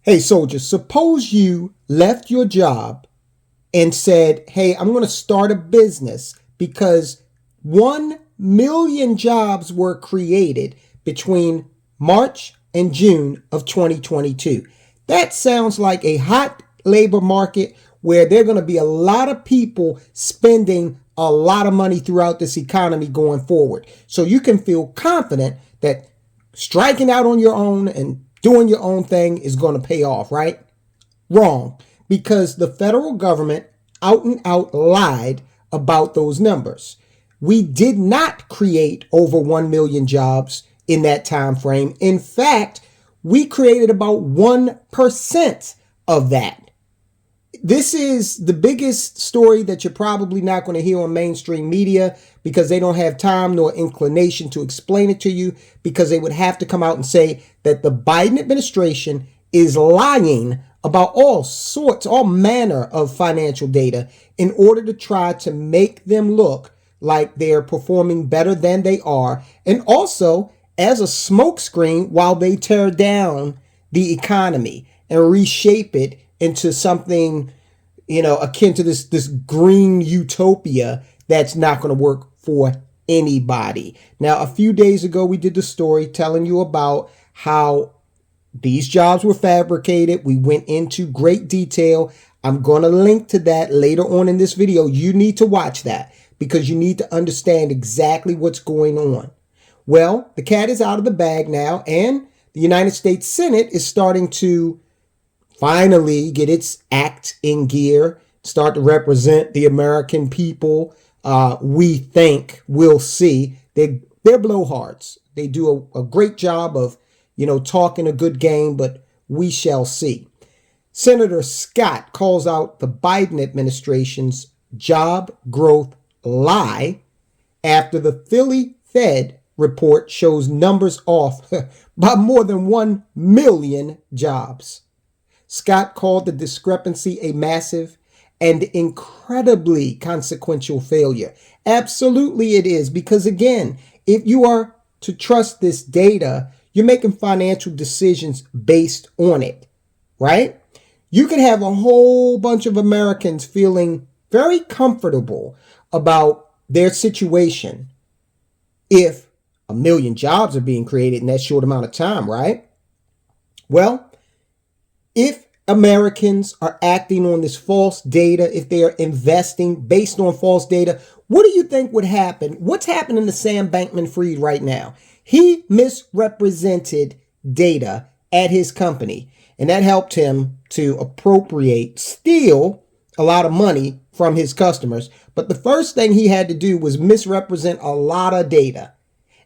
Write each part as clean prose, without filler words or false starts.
Hey, soldiers, suppose you left your job and said, hey, I'm going to start a business because 1 million jobs were created between March and June of 2022. That sounds like a hot labor market where there are going to be a lot of people spending a lot of money throughout this economy going forward. So you can feel confident that striking out on your own and doing your own thing is going to pay off, right? Wrong, because the federal government out and out lied about those numbers. We did not create over 1 million jobs in that time frame. In fact, we created about 1% of that. This is the biggest story that you're probably not going to hear on mainstream media because they don't have time nor inclination to explain it to you, because they would have to come out and say that the Biden administration is lying about all sorts, all manner of financial data in order to try to make them look like they're performing better than they are, and also as a smokescreen while they tear down the economy and reshape it into something, akin to this green utopia that's not going to work for anybody. Now, a few days ago, we did the story telling you about how these jobs were fabricated. We went into great detail. I'm going to link to that later on in this video. You need to watch that because you need to understand exactly what's going on. Well, the cat is out of the bag now, and the United States Senate is starting to finally get its act in gear, start to represent the American people. We think, we'll see. They're blowhards. They do a great job of, talking a good game, but we shall see. Senator Scott calls out the Biden administration's job growth lie after the Philly Fed report shows numbers off by more than 1 million jobs. Scott called the discrepancy a massive and incredibly consequential failure. Absolutely it is, because again, if you are to trust this data, you're making financial decisions based on it, right? You can have a whole bunch of Americans feeling very comfortable about their situation if 1 million jobs are being created in that short amount of time, right? Well, if Americans are acting on this false data, if they are investing based on false data, what do you think would happen? What's happening to Sam Bankman-Fried right now? He misrepresented data at his company, and that helped him to steal a lot of money from his customers. But the first thing he had to do was misrepresent a lot of data,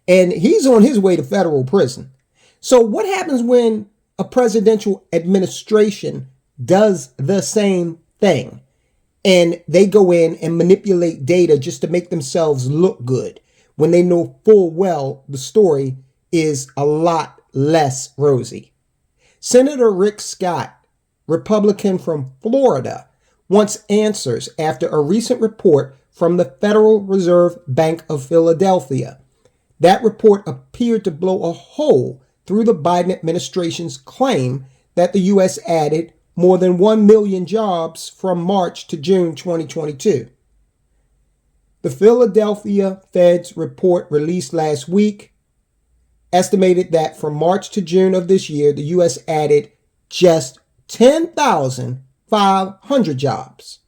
and he's on his way to federal prison. So what happens when a presidential administration does the same thing and they go in and manipulate data just to make themselves look good when they know full well the story is a lot less rosy? Senator Rick Scott, Republican from Florida, wants answers after a recent report from the Federal Reserve Bank of Philadelphia. That report appeared to blow a hole through the Biden administration's claim that the U.S. added more than 1 million jobs from March to June 2022. The Philadelphia Fed's report released last week estimated that from March to June of this year, the U.S. added just 10,500 jobs,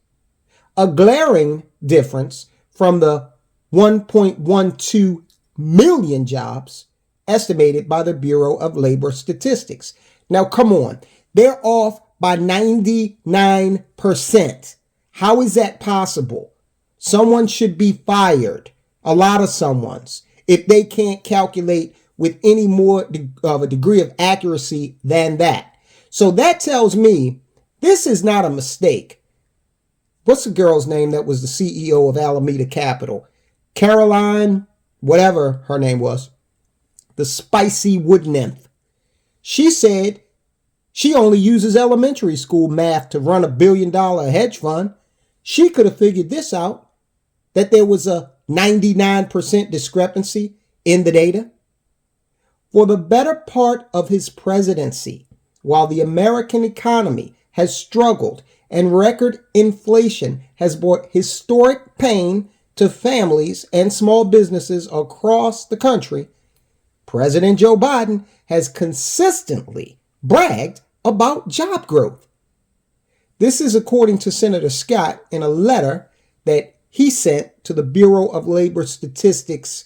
a glaring difference from the 1.12 million jobs estimated by the Bureau of Labor Statistics. Now, come on. They're off by 99%. How is that possible? Someone should be fired. A lot of someones, if they can't calculate with any more of a degree of accuracy than that. So that tells me this is not a mistake. What's the girl's name that was the CEO of Alameda Capital? Caroline, whatever her name was. The spicy wood nymph. She said she only uses elementary school math to run $1 billion hedge fund. She could have figured this out, that there was a 99% discrepancy in the data. For the better part of his presidency, while the American economy has struggled and record inflation has brought historic pain to families and small businesses across the country, President Joe Biden has consistently bragged about job growth. This is according to Senator Scott in a letter that he sent to the Bureau of Labor Statistics,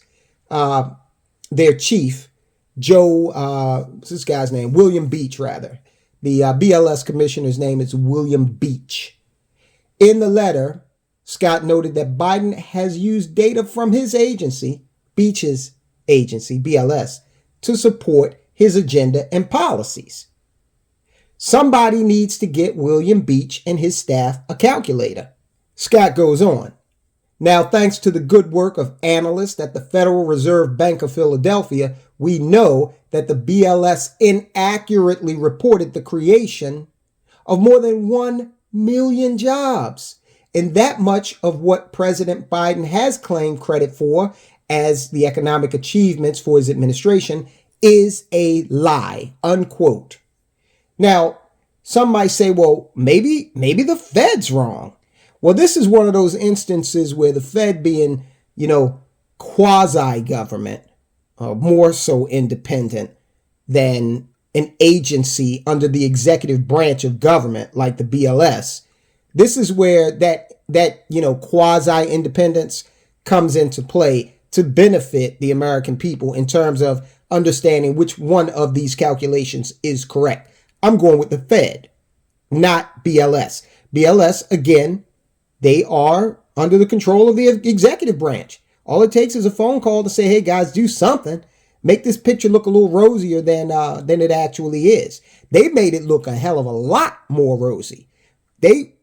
their chief, what's this guy's name? William Beach, rather. The BLS commissioner's name is William Beach. In the letter, Scott noted that Biden has used data from his agency, Beach's agency, BLS, to support his agenda and policies. Somebody needs to get William Beach and his staff a calculator. Scott goes on. Now, thanks to the good work of analysts at the Federal Reserve Bank of Philadelphia, we know that the BLS inaccurately reported the creation of more than 1 million jobs. And that much of what President Biden has claimed credit for as the economic achievements for his administration is a lie, unquote. Now, some might say, well, maybe the Fed's wrong. Well, this is one of those instances where the Fed being, quasi-government, more so independent than an agency under the executive branch of government like the BLS. This is where that quasi-independence comes into play to benefit the American people in terms of understanding which one of these calculations is correct. I'm going with the Fed, not BLS. BLS, again, they are under the control of the executive branch. All it takes is a phone call to say, hey, guys, do something. Make this picture look a little rosier than it actually is. They made it look a hell of a lot more rosy. They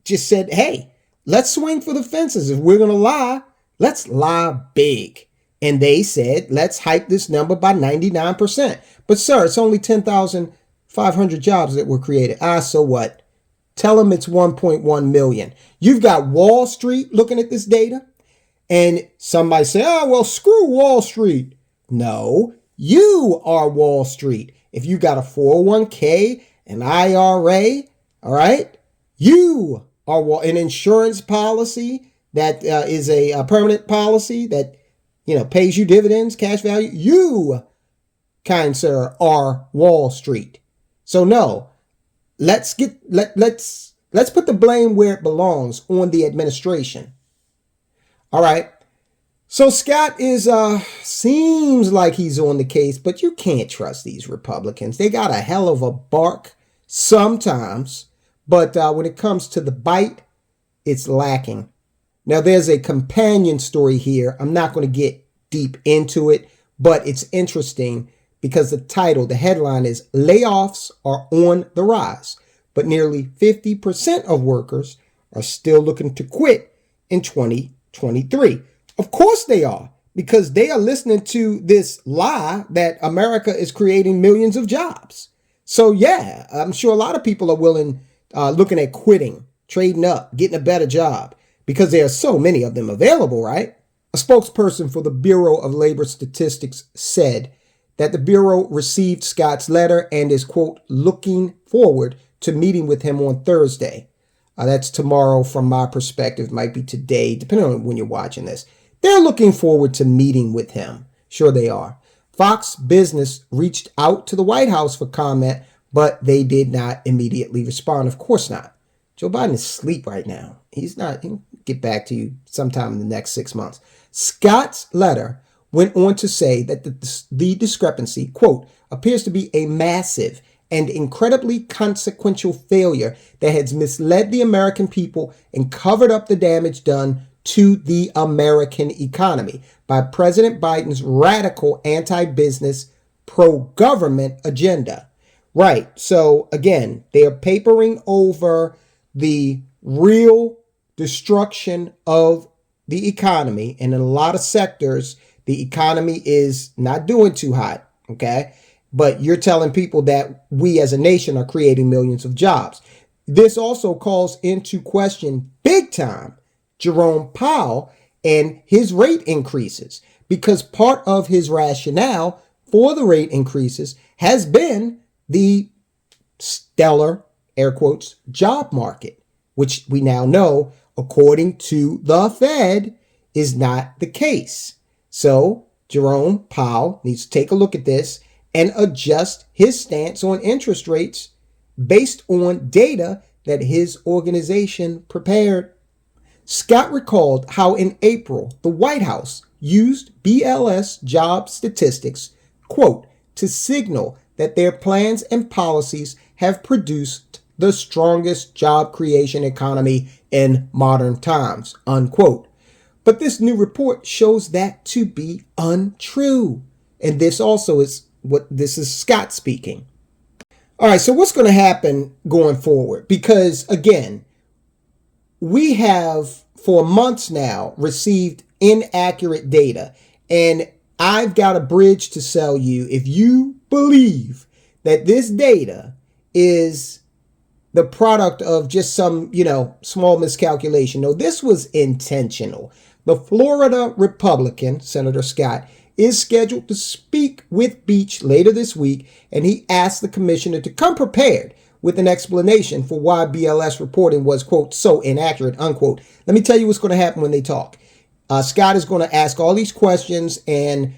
just said, hey, let's swing for the fences. If we're going to lie, let's lie big. And they said, let's hype this number by 99%. But, sir, it's only 10,500 jobs that were created. So what? Tell them it's 1.1 million. You've got Wall Street looking at this data. And somebody say, oh, well, screw Wall Street. No, you are Wall Street. If you got a 401k, an IRA, all right, you are an insurance policy that is a permanent policy that, pays you dividends, cash value. You, kind sir, are Wall Street. So no, let's put the blame where it belongs, on the administration. All right. So Scott seems like he's on the case, but you can't trust these Republicans. They got a hell of a bark sometimes, but when it comes to the bite, it's lacking. Now, there's a companion story here. I'm not going to get deep into it, but it's interesting because the headline is Layoffs Are on the Rise, but nearly 50% of workers are still looking to quit in 2023. Of course they are, because they are listening to this lie that America is creating millions of jobs. So yeah, I'm sure a lot of people are looking at quitting, trading up, getting a better job, because there are so many of them available, right? A spokesperson for the Bureau of Labor Statistics said that the Bureau received Scott's letter and is, quote, looking forward to meeting with him on Thursday. That's tomorrow from my perspective, might be today, depending on when you're watching this. They're looking forward to meeting with him. Sure they are. Fox Business reached out to the White House for comment, but they did not immediately respond. Of course not. Joe Biden is asleep right now. He'll get back to you sometime in the next 6 months. Scott's letter went on to say that the discrepancy, quote, appears to be a massive and incredibly consequential failure that has misled the American people and covered up the damage done to the American economy by President Biden's radical anti-business, pro-government agenda. Right. So again, they are papering over the real destruction of the economy. And in a lot of sectors, the economy is not doing too hot. Okay. But you're telling people that we as a nation are creating millions of jobs. This also calls into question big time Jerome Powell and his rate increases, because part of his rationale for the rate increases has been the stellar, air quotes, job market, which we now know, according to the Fed, is not the case. So Jerome Powell needs to take a look at this and adjust his stance on interest rates based on data that his organization prepared. Scott recalled how in April, the White House used BLS job statistics, quote, to signal that their plans and policies have produced the strongest job creation economy in modern times, unquote. But this new report shows that to be untrue. And this also is this is Scott speaking. All right, so what's going to happen going forward? Because again, we have for months now received inaccurate data, and I've got a bridge to sell you. If you believe that this data is the product of just some, small miscalculation. No, this was intentional. The Florida Republican, Senator Scott, is scheduled to speak with Beach later this week, and he asked the commissioner to come prepared with an explanation for why BLS reporting was, quote, so inaccurate, unquote. Let me tell you what's going to happen when they talk. Scott is going to ask all these questions, and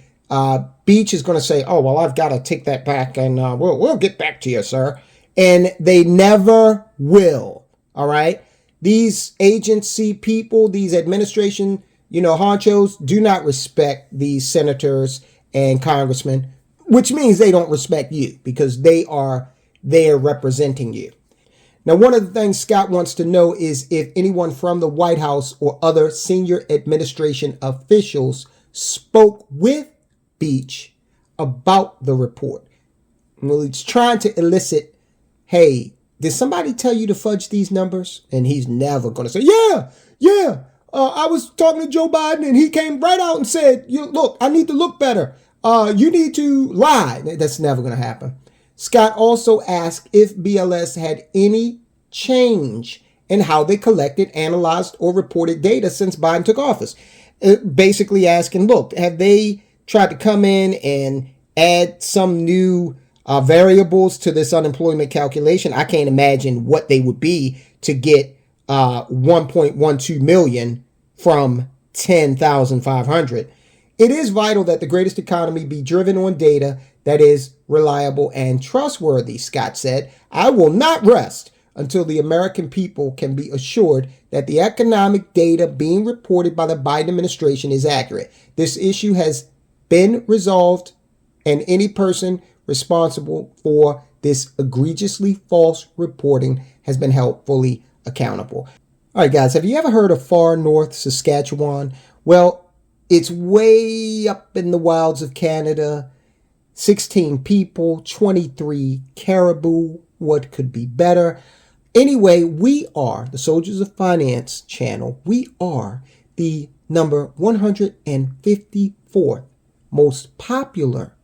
Beach is going to say, oh, well, I've got to take that back, and we'll get back to you, sir. And they never will, all right? These agency people, these administration, honchos do not respect these senators and congressmen, which means they don't respect you because they are there representing you. Now, one of the things Scott wants to know is if anyone from the White House or other senior administration officials spoke with Beach about the report. Well, he's trying to elicit, hey, did somebody tell you to fudge these numbers? And he's never going to say, yeah. I was talking to Joe Biden and he came right out and said, look, I need to look better. You need to lie. That's never going to happen. Scott also asked if BLS had any change in how they collected, analyzed, or reported data since Biden took office. Basically asking, look, have they tried to come in and add some new variables to this unemployment calculation? I can't imagine what they would be to get 1.12 million from 10,500. It is vital that the greatest economy be driven on data that is reliable and trustworthy, Scott said. I will not rest until the American people can be assured that the economic data being reported by the Biden administration is accurate. This issue has been resolved, and any person responsible for this egregiously false reporting has been held fully accountable. All right, guys, have you ever heard of far north Saskatchewan? Well, it's way up in the wilds of Canada. 16 people, 23 caribou. What could be better? Anyway, we are the Soldiers of Finance channel. We are the number 154th most popular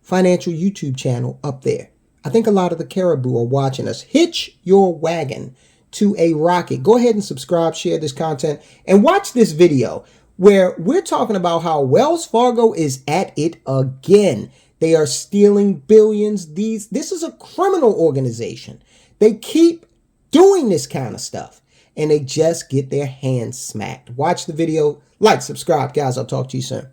financial YouTube channel up there. I think a lot of the caribou are watching us. Hitch your wagon to a rocket. Go ahead and subscribe, share this content, and watch this video where we're talking about how Wells Fargo is at it again. They are stealing billions. This is a criminal organization. They keep doing this kind of stuff, and they just get their hands smacked. Watch the video, like, subscribe, guys. I'll talk to you soon.